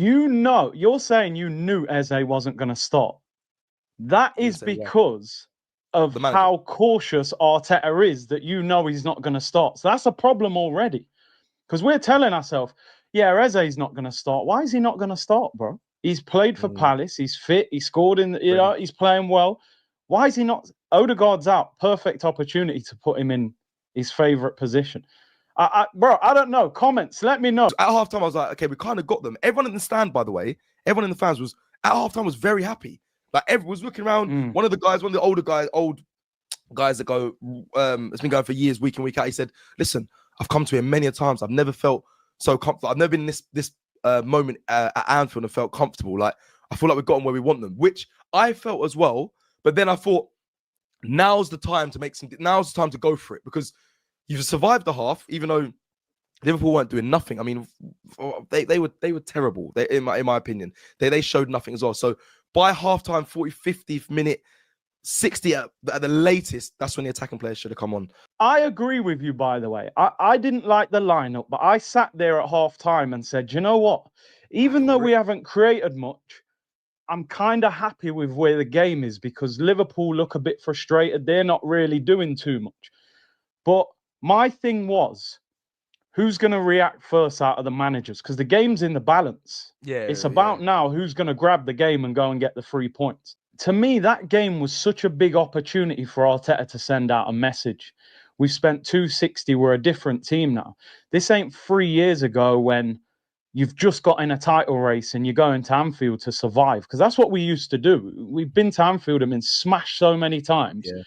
You're saying you knew Eze wasn't going to start. That is because of how cautious Arteta is that you know he's not going to start. So that's a problem already. Because we're telling ourselves, yeah, Eze's not going to start. Why is he not going to start, bro? He's played for Palace. He's fit. He scored he's playing well. Why is he not? Odegaard's out. Perfect opportunity to put him in his favourite position. Bro, I don't know. Comments, let me know. At halftime, I was like, okay, we kind of got them. Everyone in the stand, by the way, everyone in the fans was, at halftime, was very happy. Like, everyone was looking around. One of the old guys that go, it's been going for years, week in, week out. He said, listen, I've come to him many a times. I've never felt so comfortable. I've never been in this moment at Anfield and felt comfortable. Like, I feel like we've gotten where we want them, which I felt as well. But then I thought, now's the time to go for it, because you've survived the half, even though Liverpool weren't doing nothing. I mean, they were terrible. In my opinion, they showed nothing as well. So by halftime, 50th minute, 60 at the latest, that's when the attacking players should have come on. I agree with you, by the way. I didn't like the lineup, but I sat there at halftime and said, you know what? Even though we haven't created much, I'm kind of happy with where the game is, because Liverpool look a bit frustrated. They're not really doing too much. But my thing was, who's going to react first out of the managers? Because the game's in the balance. It's about now who's going to grab the game and go and get the 3 points. To me, that game was such a big opportunity for Arteta to send out a message. We've spent 260. We're a different team now. This ain't 3 years ago when you've just got in a title race and you're going to Anfield to survive. Because that's what we used to do. We've been to Anfield and been smashed so many times. Yeah.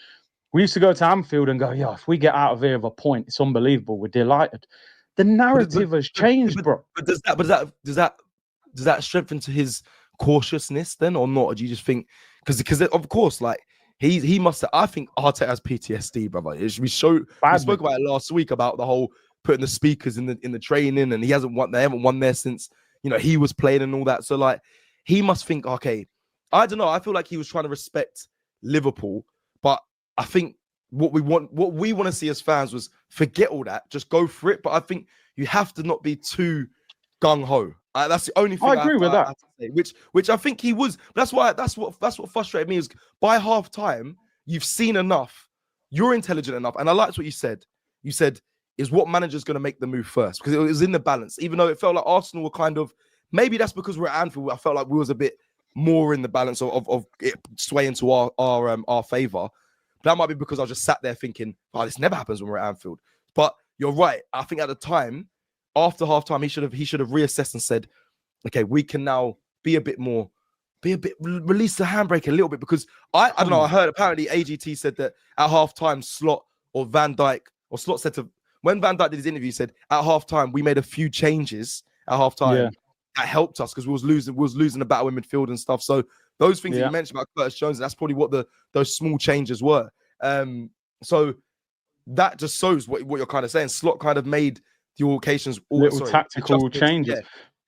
We used to go to Anfield and go, yeah, if we get out of here with a point, it's unbelievable. We're delighted. The narrative has changed, bro. But does that strengthen to his cautiousness then, or not? Or do you just think because of course, like he must have, I think Arteta has PTSD, brother. We spoke about it last week about the whole putting the speakers in the training, and they haven't won there since he was playing and all that. So like he must think, okay, I don't know. I feel like he was trying to respect Liverpool, but I think what we want to see as fans was forget all that, just go for it. But I think you have to not be too gung ho. That's the only thing I agree with that. I have to say, which I think he was. That's what frustrated me is by half time you've seen enough, you're intelligent enough, and I liked what you said. You said is what manager's going to make the move first, because it was in the balance. Even though it felt like Arsenal were kind of, maybe that's because we're at Anfield. I felt like we was a bit more in the balance of it swaying to our favor. That might be because I just sat there thinking, oh, this never happens when we're at Anfield. But you're right. I think at the time, after halftime, he should have reassessed and said, okay, we can now release the handbrake a little bit, because I don't know. I heard apparently AGT said that at halftime, Slot said to, when Van Dijk did his interview, he said at halftime we made a few changes at halftime that helped us because we was losing the battle in midfield and stuff. So those things that you mentioned about Curtis Jones, that's probably what those small changes were. So that just shows what you're kind of saying. Slot kind of made the occasions tactical changes.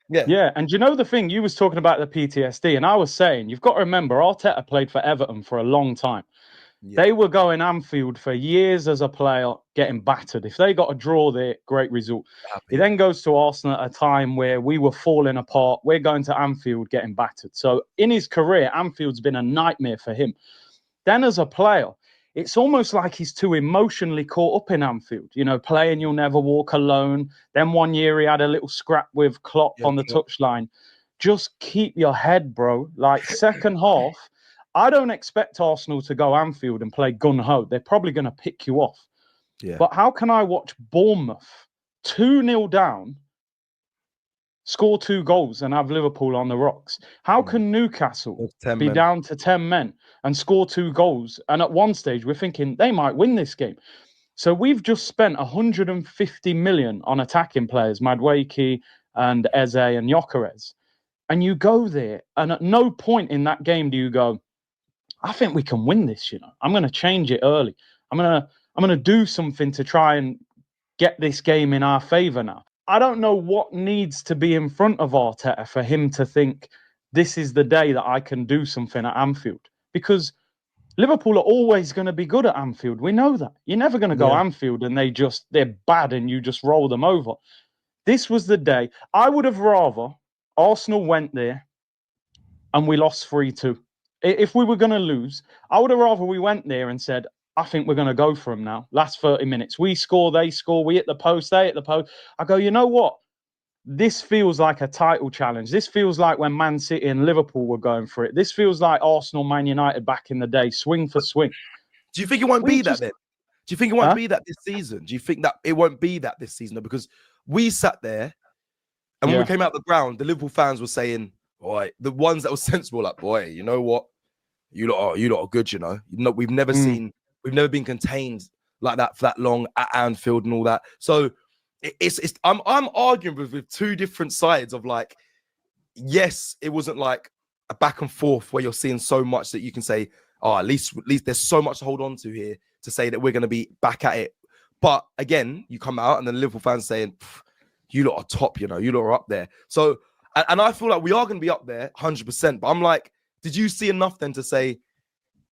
Yeah. And you know the thing, you was talking about the PTSD, and I was saying, you've got to remember, Arteta played for Everton for a long time. Yeah. They were going Anfield for years as a player, getting battered. If they got a draw there, great result. He then goes to Arsenal at a time where we were falling apart. We're going to Anfield, getting battered. So in his career, Anfield's been a nightmare for him. Then as a player, it's almost like he's too emotionally caught up in Anfield, playing You'll Never Walk Alone. Then one year he had a little scrap with Klopp on the touchline. Just keep your head, bro. Like second half, I don't expect Arsenal to go Anfield and play gun-ho. They're probably going to pick you off. Yeah. But how can I watch Bournemouth 2-0 down, score 2 goals and have Liverpool on the rocks? How can Newcastle be down to 10 men and score 2 goals? And at one stage, we're thinking they might win this game. So we've just spent 150 million on attacking players, Madueke and Eze and Gyökeres. And you go there, and at no point in that game do you go, I think we can win this, I'm going to change it early. I'm going to do something to try and get this game in our favour now. I don't know what needs to be in front of Arteta for him to think this is the day that I can do something at Anfield. Because Liverpool are always going to be good at Anfield. We know that. You're never going to go Anfield and they're bad and you just roll them over. This was the day. I would have rather Arsenal went there and we lost 3-2. If we were going to lose, I would have rather we went there and said, I think we're going to go for them now. Last 30 minutes. We score, they score, we hit the post, they hit the post. I go, you know what? This feels like a title challenge. This feels like when Man City and Liverpool were going for it. This feels like Arsenal, Man United back in the day, swing for swing. Do you think it won't be that then? Do you think it won't be that this season? Do you think that it won't be that this season? Because we sat there and when we came out the ground, the Liverpool fans were saying, boy, the ones that were sensible, like, boy, you know what? You lot are good, you know. We've never been contained like that for that long at Anfield and all that. So I'm arguing with two different sides of like, yes, it wasn't like a back and forth where you're seeing so much that you can say, oh, at least there's so much to hold on to here to say that we're going to be back at it. But again, you come out and then the Liverpool fans saying, you lot are top, you know, you lot are up there. So, and I feel like we are going to be up there 100%. But I'm like, did you see enough then to say,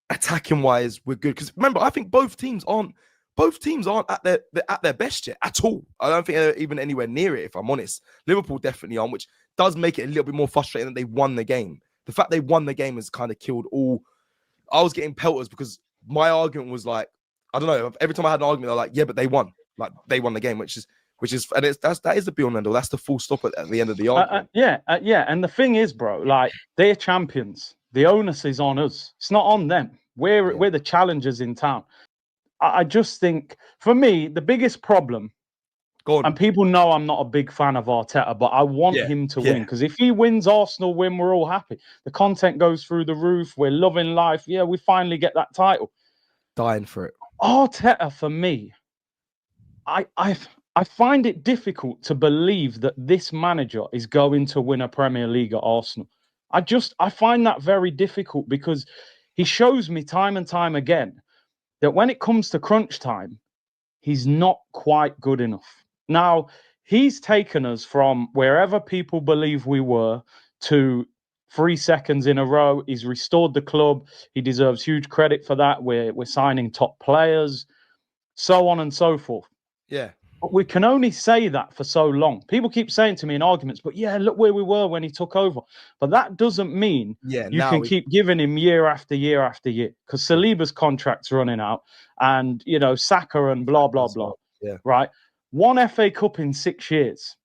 attacking wise, we're good? Because remember, I think both teams aren't at their best yet at all. I don't think they're even anywhere near it, if I'm honest. Liverpool definitely aren't, which does make it a little bit more frustrating that they won the game. The fact they won the game has kind of killed all. I was getting pelters because my argument was like, I don't know. Every time I had an argument, they're like, yeah, but they won. Like they won the game, which is, and that is the be all and end all. That's the full stop at the end of the argument. Yeah. And the thing is, bro, like they're champions. The onus is on us. It's not on them. We're the challengers in town. I just think, for me, the biggest problem, and people know I'm not a big fan of Arteta, but I want him to win, because if he wins, Arsenal win, we're all happy. The content goes through the roof. We're loving life. Yeah, we finally get that title. Dying for it. Arteta, for me, I find it difficult to believe that this manager is going to win a Premier League at Arsenal. I find that very difficult, because he shows me time and time again that when it comes to crunch time, he's not quite good enough. Now, he's taken us from wherever people believe we were to 3 seconds in a row. He's restored the club. He deserves huge credit for that. We're signing top players, so on and so forth. Yeah. But we can only say that for so long. People keep saying to me in arguments, but yeah, look where we were when he took over. But that doesn't mean you can keep giving him year after year after year, because Saliba's contract's running out and, you know, Saka and blah, blah, blah. Yeah. Right? 1 FA Cup in 6 years.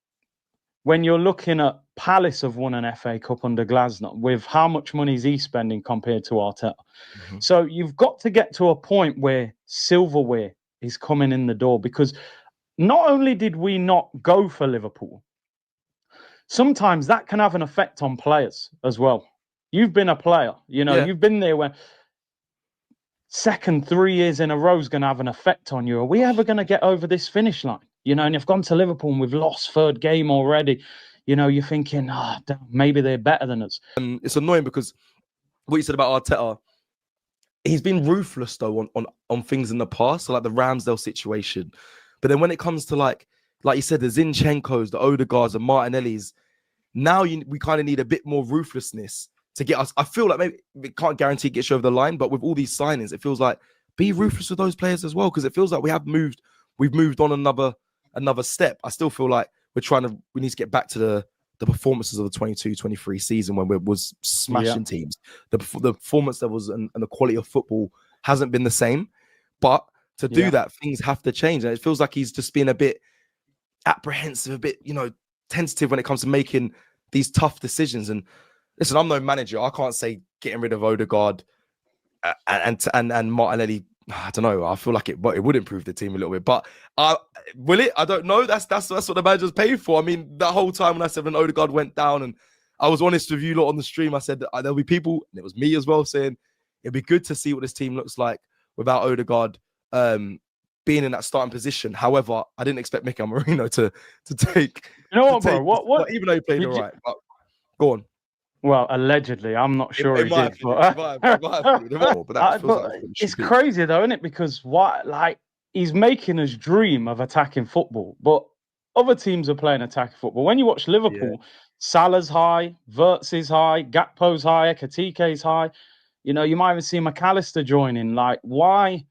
When you're looking at Palace have won an FA Cup under Glasner, with how much money is he spending compared to Arteta? Mm-hmm. So you've got to get to a point where silverware is coming in the door, because not only did we not go for Liverpool, sometimes that can have an effect on players as well. You've been a player, you know, you've been there when second 3 years in a row is going to have an effect on you. Are we ever going to get over this finish line? You know, and you've gone to Liverpool and we've lost third game already. You know, you're thinking, maybe they're better than us. It's annoying because what you said about Arteta, he's been ruthless though on things in the past, so like the Ramsdale situation. But then when it comes to like you said, the Zinchenko's, the Odegaards, and Martinelli's, now we kind of need a bit more ruthlessness to get us. I feel like maybe we can't guarantee it gets you over the line, but with all these signings, it feels like be ruthless with those players as well, because it feels like we've moved on another step. I still feel like we need to get back to the performances of the 22-23 season when we was smashing teams. The performance levels and the quality of football hasn't been the same, but to do that, things have to change. And it feels like he's just been a bit apprehensive, a bit, you know, tentative when it comes to making these tough decisions. And listen, I'm no manager. I can't say getting rid of Odegaard and Martinelli. I don't know. I feel like it would improve the team a little bit, but will it? I don't know. That's what the manager's paid for. I mean, that whole time when I said when Odegaard went down, and I was honest with you lot on the stream, I said that there'll be people, and it was me as well, saying it'd be good to see what this team looks like without Odegaard being in that starting position. However, I didn't expect Mikel Merino to take. You know what, bro? What? Even though he played all right, but go on. Well, allegedly, I'm not sure he did. It's crazy though, isn't it? Because he's making us dream of attacking football, but other teams are playing attacking football. When you watch Liverpool, Salah's high, Wirtz is high, Gakpo's high, Ekitike's high. You know, you might even see McAllister joining. Like, why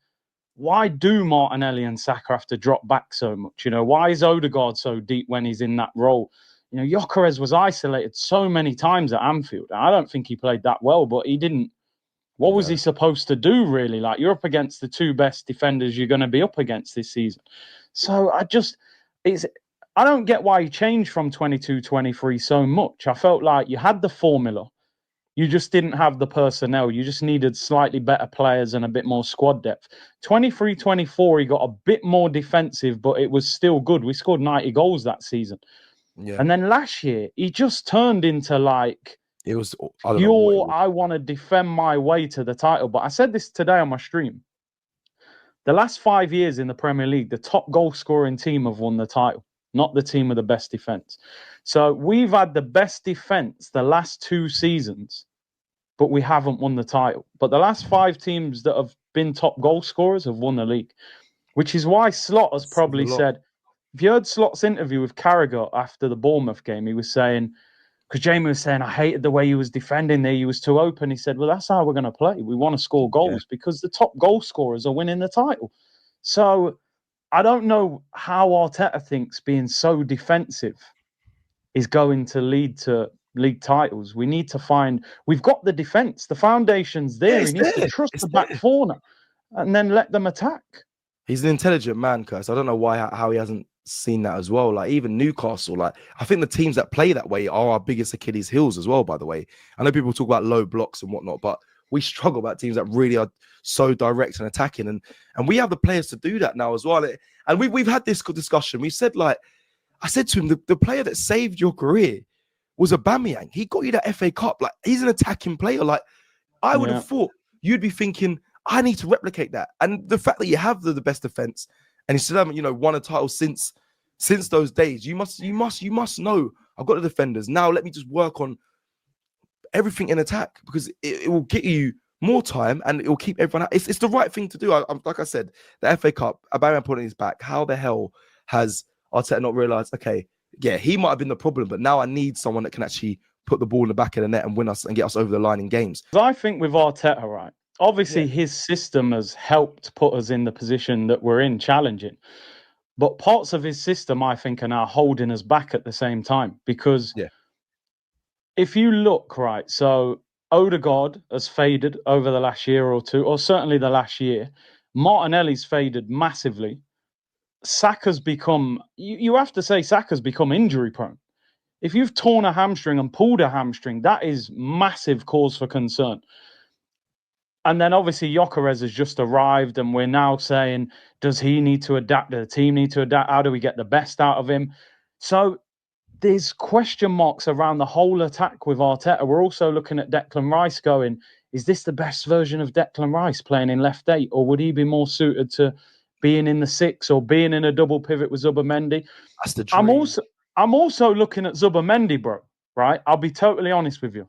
do Martinelli and Saka have to drop back so much? You know, why is Odegaard so deep when he's in that role? You know, Gyökeres was isolated so many times at Anfield. I don't think he played that well, but he didn't. What was he supposed to do, really? Like, you're up against the two best defenders you're going to be up against this season. So I don't get why he changed from 22-23 so much. I felt like you had the formula. You just didn't have the personnel. You just needed slightly better players and a bit more squad depth. 23-24, he got a bit more defensive, but it was still good. We scored 90 goals that season. Yeah. And then last year, he just turned into like, it was pure, I want to defend my way to the title. But I said this today on my stream. The last 5 years in the Premier League, the top goal scoring team have won the title, not the team with the best defense. So we've had the best defense the last 2 seasons, but we haven't won the title. But the last 5 teams that have been top goal scorers have won the league, which is why Slot has probably said, if you heard Slot's interview with Carragher after the Bournemouth game, he was saying, because Jamie was saying, I hated the way he was defending there. He was too open. He said, well, that's how we're going to play. We want to score goals because the top goal scorers are winning the title. So I don't know how Arteta thinks being so defensive is going to lead to league titles. We need to find, we've got the defense, the foundation's there. He needs to trust the back four and then let them attack. He's an intelligent man, Curtis. I don't know how he hasn't seen that as well. Like, even Newcastle, like, I think the teams that play that way are our biggest Achilles heels as well, by the way. I know people talk about low blocks and whatnot, but we struggle about teams that really are so direct and attacking. And we have the players to do that now as well. And we've had this discussion. We said, like, I said to him, the player that saved your career was Aubameyang. He got you that FA Cup. Like, he's an attacking player. Like, I would have thought you'd be thinking, I need to replicate that. And the fact that you have the best defense and you still haven't, won a title since those days, you must know I've got the defenders. Now let me just work on everything in attack, because it will get you more time and it will keep everyone out. It's the right thing to do. Like I said, the FA Cup, Aubameyang put on his back. How the hell has Arteta not realized, okay, yeah, he might have been the problem, but now I need someone that can actually put the ball in the back of the net and win us and get us over the line in games. I think with Arteta, right, obviously his system has helped put us in the position that we're in, challenging. But parts of his system, I think, are now holding us back at the same time. Because if you look, right, so Odegaard has faded over the last year or two, or certainly the last year. Martinelli's faded massively. Saka's become, you have to say, Saka's become injury prone. If you've torn a hamstring and pulled a hamstring, that is massive cause for concern. And then obviously Gyökeres has just arrived, and we're now saying, does he need to adapt? Does the team need to adapt? How do we get the best out of him? So there's question marks around the whole attack with Arteta. We're also looking at Declan Rice going, is this the best version of Declan Rice playing in left 8? Or would he be more suited to being in the 6 or being in a double pivot with Zubimendi? That's the dream. I'm also looking at Zubimendi, bro, right? I'll be totally honest with you.